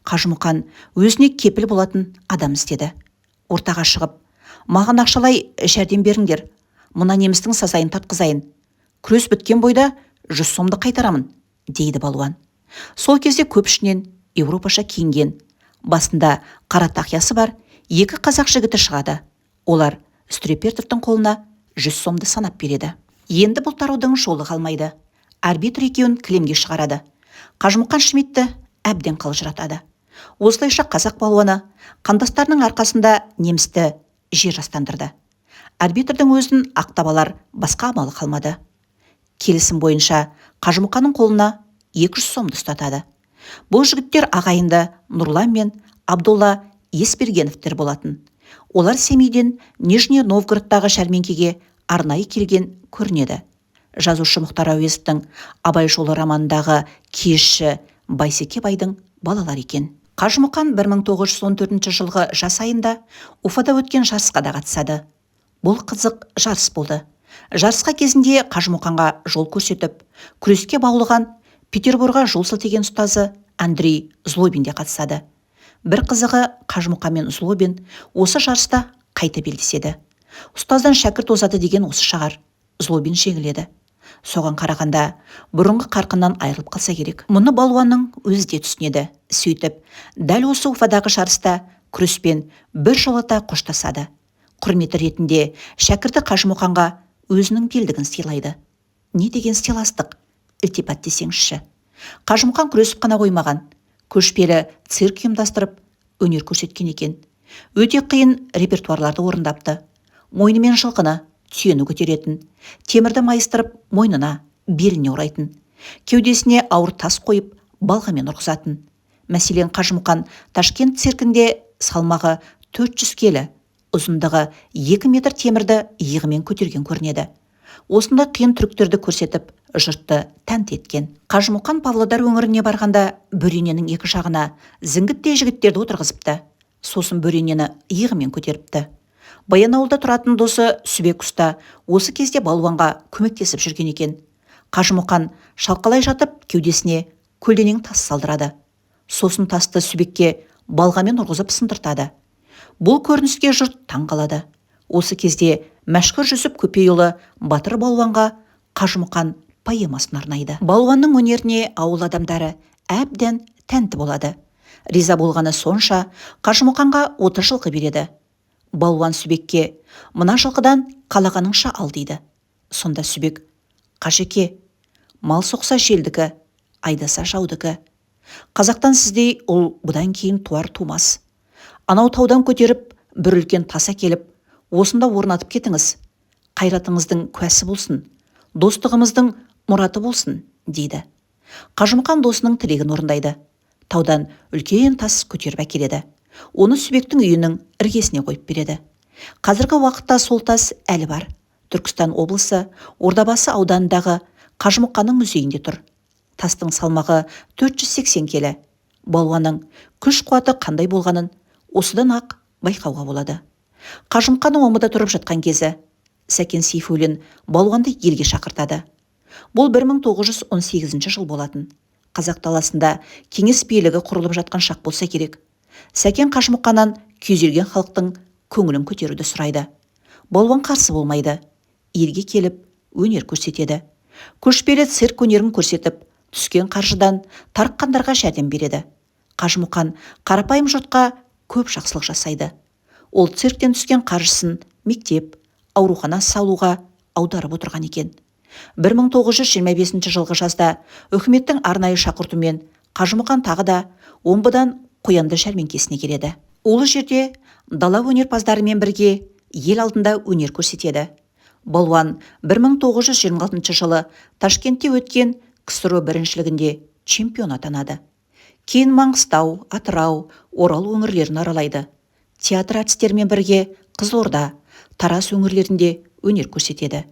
Қажымұқан өзіне кепіл болатын адам істеді. Ортаға шығып, маған ақшалай жәрдем беріңдер. Мұна немістің сазайын тартқызайын. Күрес біткен бойда 100 сомды қайтарамын, дейді балуан. Сол кезде көп ішінен Европаша киінген, басында қара тақиясы бар 2 қазақ жігіті шығады. Олар Стрепертовтың қолына 100 сомды санап береді. Енді бұл тараудың жолы қалмайды. Арбитр екеуін кілемге шығарады. Қажымұқан Шмидтті әбден қалжыратады. Осылайша қазақ балуаны қандастарының арқасында немісті жер жастандырды. Арбитрдің өзін ақтап алар басқа амалы қалмады. Келісім бойынша Қажымұқанның қолына 200 сомды ұстатады. Бұл жігіттер ағайынды Нұрлан мен Абдолла Есбергеновтер болатын. Олар Семейден Нижний Новгородтағы жәрмеңкеге арнайы келген көрінеді. Жазушы Мұхтар Әуезовтің Абай жолы романындағы киізші Байсеке байдың балалар екен. Қажымұқан 1914 жылғы жас айында Уфада өткен жарысқа да қатысады. Бұл қызық жарыс болды. Жарысқа кезінде Қажымұқанға жол көрсетіп, күреске баулыған Петербурға жол сілтеген ұстазы Андрей Злобин де қатысады. Бір қызығы Қажымұқан мен Злобин осы жарыста қайта белдеседі. Ұстаздан шәкірт озады деген осы шығар. Злобин жеңіледі. Соған қарағанда бұрынғы қарқыннан айырылып қалса керек. Мұны балуанның өзі де түсінеді. Сөйтіп, дәл осы Уфадағы жарыста күреспен бір жолата қоштасады. Құрметі ретінде шәкірті Қажымұқанға өзінің белдігін сыйлайды. Не деген сыйластық, ілтипат десеңізші. Қажымұқан күресіп қана қоймаған, көшпелі цирк ұйымдастырып өнер көрсеткен екен. Өте қиын репертуарларды орындапты. Мойнымен жылқыны, түйені көтеретін, темірді майыстырып мойнына, беліне орайтын, кеудесіне ауыр тас қойып балғамен ұрғызатын. Мәселен, Қажымұқан Ташкент циркінде салмағы 400 келі, ұзындығы 2 метр темірді иығымен көтерген көрінеді. Осындай қиын трюктерді көрсетіп, жұртты тәнті еткен. Қажымұқан Павлодар өңіріне барғанда бөрененің екі жағына зіңгіттей жігіттерді отырғызыпты. Сосын бөренені иығымен көтеріпті. Баянауылда тұратын досы Сүбек ұста осы кезде балуанға көмектесіп жүрген екен. Қажымұқан шалқалай жатып кеудесіне көлденең тас салдырады. Сосын тасты Сүбекке балғамен ұрғызып сындыртады. Бұл көрініске жұрт таң қалады. Осы кезде мәшһүр Жүсіп Көпейұлы батыр балуанға Қажымұқан поэмасын арнайды. Балуанның өнеріне ауыл адамдары әбден тәнті болады. Риза болғаны сонша Қажымұқанға 30 жылқы береді. Балуан Сүбекке мына жылқыдан қалағаныңша ал дейді. Сонда Сүбек: Қажеке, мал соқса желдікі, айдаса жаудікі. Қазақтан сіздей ұл бұдан кейін туар тумас. Анау таудан көтеріп бір үлкен тас әкеліп осында орнатып кетіңіз. Қайратыңыздың куәсі болсын, достығымыздың мұраты болсын, дейді. Қажымұқан досының тілегін орындайды. Таудан үлкен тас көтеріп әкеледі. Оны Сүбектің үйінің іргесіне қойып береді. Қазіргі уақытта сол тас әлі бар. Түркістан облысы Ордабасы ауданындағы Қажымұқанның музейінде тұр. Тастың салмағы 480 келі. Балуанның күш қуаты қандай болғанын осыдан ақ байқауға болады. Қажымұқанның омбыда тұрып жатқан кезі Сәкен Сейфуллин балуанды елге шақыртады. Бұл 1918 жыл болатын. Қазақ даласында кеңес билігі құрылып жатқан шақ болса керек. Сәкен Қажымұқаннан күйзелген халықтың көңілін көтеруді сұрайды. Балуан қарсы болмайды. Елге келіп өнер көрсетеді. Көшпелі цирк өнерін көрсетіп, түскен қаржыдан тарыққандарға жәрдем береді. Қажымұқан қарапайым жұртқа көп жақсылық жасайды. Ол цирктен түскен қаржысын мектеп, аурухана салуға аударып отырған екен. 1925 жылғы жазда үкіметтің арнайы шақыртуымен Қажымұқан тағы да Омбыдан Қоянды жәрмеңкесіне келеді. Ол жерде дала өнерпаздарымен бірге ел алдында өнер көрсетеді. Балуан 1926 жылы Ташкентте өткен КСРО біріншілігінде чемпион атанады. Кейін Маңғыстау, Атырау, Орал өңірлерін аралайды. Театр әртістерімен бірге Қызылорда, Тараз өңірлерінде өнер көрсетеді.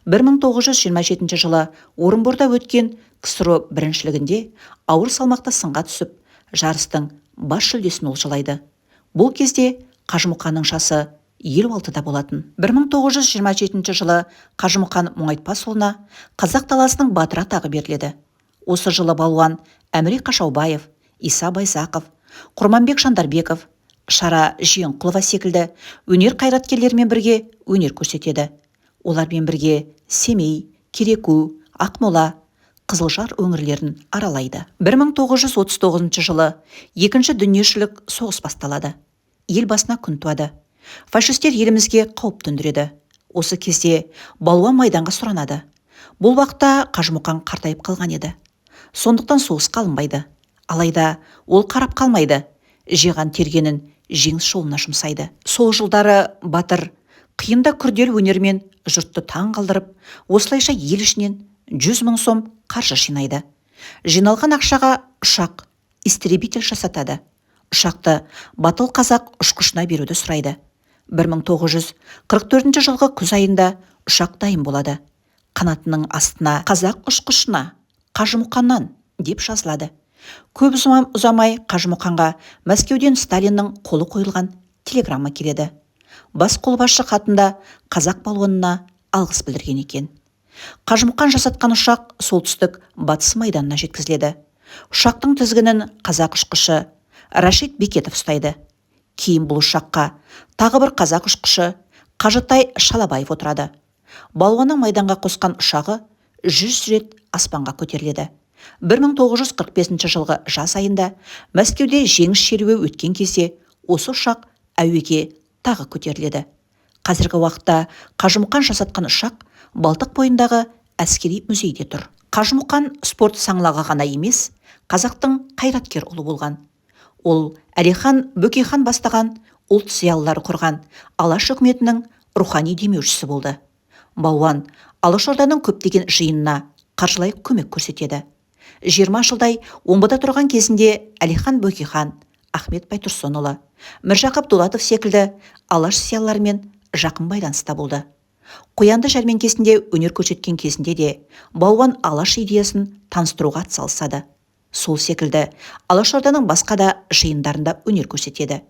1927 жылы Орынборда өткен КСРО біріншілігінде ауыр салмақта сынға түсіп, жарыстың бас жүлдесін олжалайды. Бұл кезде Қажымұқанның жасы 56-да болатын. 1927 жылы Қажымұқан Мұңайтпасұлына Қазақ даласының батыры атағы беріледі. Осы жылы балуан Әміре Қашаубаев, Иса Байзақов, Құрманбек Жандарбеков, Шара Жиенқұлова секілді өнер қайраткерлерімен бірге өнер көрсетеді. Олармен бірге Семей, Кереку, Ақмола, Қызылжар өңірлерін аралайды. 1939 жылы екінші дүниежүзілік соғыс басталады. Ел басына күн туады. Фашистер елімізге қауіп төндіреді. Осы кезде балуан майданға сұранады. Бұл уақытта Қажымұқан қартайып қалған еді. Сондықтан соғысқа алынбайды. Алайда ол қарап қалмайды. Жиған тергенін жеңіс жолына жұмсайды. Сол жылдары батыр қиында күрделі өнермен жұртты таң қалдырып, осылайша ел ішінен 100 000 сом қаржы жинайды. Жиналған ақшаға ұшақ, истребитель жасатады. Ұшақты батыл қазақ ұшқышына беруді сұрайды. 1944 жылғы күз айында ұшақ дайын болады. Қанатының астына қазақ ұшқышына Қажымұқаннан деп жазылады. Көп ұзамай Қажымұқанға Мәскеуден Сталиннің қолы қойылған телеграмма келеді. Бас қолбасшы хатында қазақ балуанына алғыс білдірген екен. Қажымұқан жасатқан ұшақ солтүстік батыс майданына жеткізіледі. Ұшақтың тізгінін қазақ ұшқышы Рашид Бекетов ұстайды. Кейін бұл ұшаққа тағы бір қазақ ұшқышы Қажытай Шалабаев отырады. Балуанның майданға қосқан ұшағы 100 рет аспанға көтеріледі. 1945 жылғы жаз айында Мәскеуде жеңіс шеруі өткен кезде осы ұшақ әуеге тағы көтеріледі. Қазіргі уақытта Қажымұқан жасатқан ұшақ Балтық бойындағы әскери музейде тұр. Қажымұқан спорт саңлағы ғана емес, қазақтың қайраткер ұлы болған. Ол Әлихан Бөкейхан бастаған ұлт зиялылары құрған Алаш үкіметінің рухани демеушісі болды. Балуан Алашорданың көптеген жиынына қаржылай көмек көрсетеді. 20 жылдай омбыда тұрған кезінде Әлихан Бөкейхан, Ахмет Байтұрсынұлы, Міржақып Дулатов секілді алаш зиялыларымен жақын байланыста болды. Қоянды жәрмеңкесінде өнер көрсеткен кезінде де балуан алаш идеясын таныстыруға атсалысады. Сол секілді Алашорданың басқа да жиындарында өнер көрсетеді.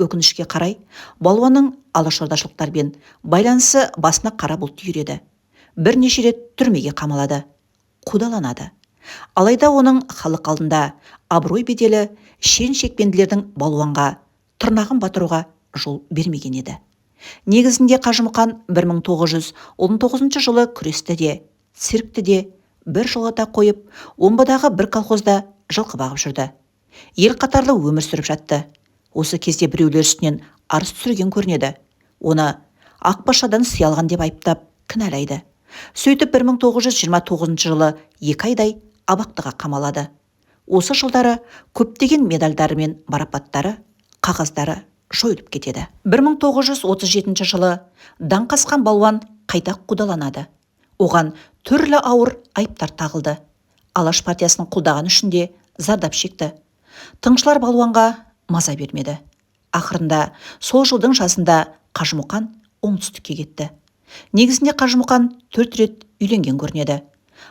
Өкінішке қарай, балуанның алашордашылықтармен байланысы басына қара бұлт үйреді. Бірнеше рет түрмеге қамалады, қудаланады. Алайда оның халық алдында абырой беделі шен-шекпенділердің балуанға тырнағын батыруға жол бермеген еді. Негізінде Қажымұқан 1919 жылы күресті де, циркті де бір жолата қойып, омбыдағы бір колхозда жылқы бағып жүрді. Ел қатарлы өмір сүріп жатты. Осы кезде біреулер үстінен арыз түсірген көрінеді. Оны Ақпашадан сый алған деп айыптап кінәлайды. Сөйтіп 1929 жылы 2 айдай абақтыға қамалады. Осы жылдары көптеген медальдары мен марапаттары, қағаздары жойылып кетеді. 1937 жылы даңқ асқан балуан қайта қудаланады. Оған түрлі ауыр айыптар тағылды. Алаш партиясының қолдаған үшін де зардап шекті. Тыңшылар балуанға маза бермеді. Ақырында сол жылдың жазында Қажымұқан оңтүстікке кетті. Негізінде Қажымұқан 4 рет үйленген көрінеді.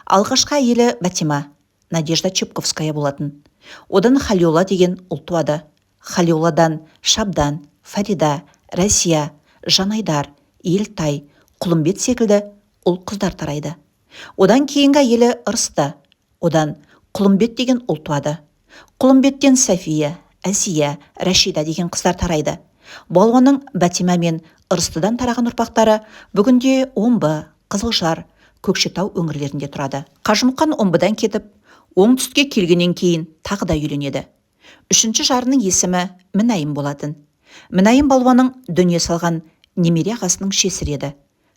Алғашқы әйелі Бәтима, Надежда Чепковская болатын. Одан Халиолла деген ұл туады. Халиолладан Шабдан, Фарида, Рәсия, Жанайдар, Елтай, Құлымбет секілді ұл қыздар тарайды. Одан кейінгі әйелі Ырысты. Одан Құлымбет деген ұл туады. Құлымбеттен Сафия, Әсия, Рәшида деген қыздар тарайды. Балуанның Бәтима мен Ырыстыдан тараған ұрпақтары бүгінде Омбы, Қызылжар, Көкшетау өңірлерінде тұрады. Қажымұқан Омбыдан кетіп, оңтүстікке келгеннен кейін тағы да үйленеді. Үшінші жарының есімі Мінайым болатын. Мінайым балуанның дүние салған немере ағасының шесірі еді.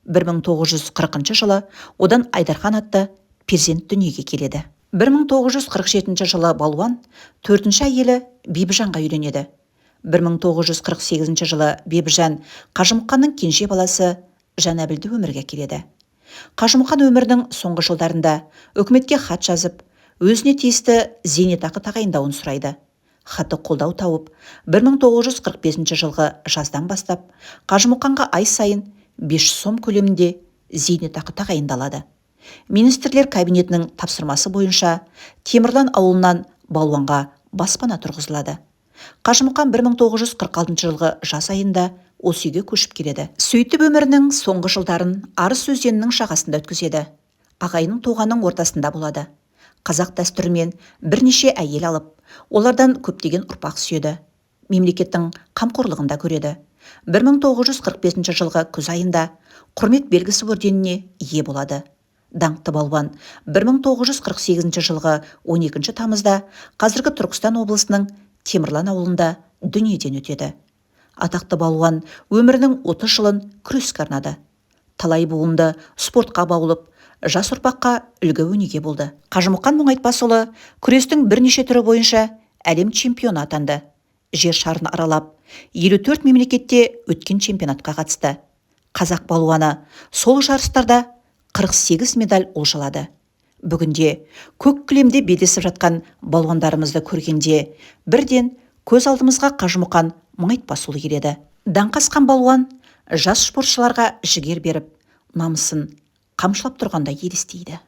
1940 жылы одан Айдархан атты перзент дүниеге келеді. 1947 жылы балуан 4-ші әйелі Бибіжанға үйленеді. 1948 жылы Бибіжан Қажымұқанның кенже баласы Жанәбілді өмірге келеді. Қажымұқан өмірінің соңғы жылдарында үкіметке хат жазып, өзіне тиісті зейнетақы тағайындауын сұрайды. Хаты қолдау тауып, 1945 жылғы жаздан бастап Қажымұқанға ай сайын 500 сом көлемінде зейнетақы тағайындалады. Министрлер кабинетінің тапсырмасы бойынша Темірлан ауылынан балуанға баспана тұрғызылады. Қажымұқан 1946 жылғы жаз айында осы үйге көшіп келеді. Сөйтіп өмірінің соңғы жылдарын Арыс өзенінің жағасында өткізеді. Ағайының туғанның ортасында болады. Қазақ дәстүрімен бірнеше әйел алып, олардан көптеген ұрпақ сүйеді. Мемлекеттің қамқорлығында көреді. 1945 жылғы күз айында құрмет белгісі орденіне ие болады. Даңқты балуан 1948 жылғы 12 тамызда қазіргі Түркістан облысының Темірлан ауылында дүниеден өтеді. Атақты балуан өмірінің 30 жылын күреске арнады. Талай буынды спортқа баулып, жас ұрпаққа үлгі өнеге болды. Қажымұқан Мұңайтпасұлы күрестің бірнеше түрі бойынша әлем чемпионы атанды. Жер шарын аралап, 54 мемлекетте өткен чемпионатқа қатысты. Қазақ балуаны сол жарыстарда 48 медаль олжалады. Бүгінде көк кілемде белдесіп жатқан балуандарымызды көргенде бірден көз алдымызға Қажымұқан Мұңайтпасұлы келеді. Даңқ асқан балуан жас спортшыларға жігер беріп, намысын қамшылап тұрғанда елестейді.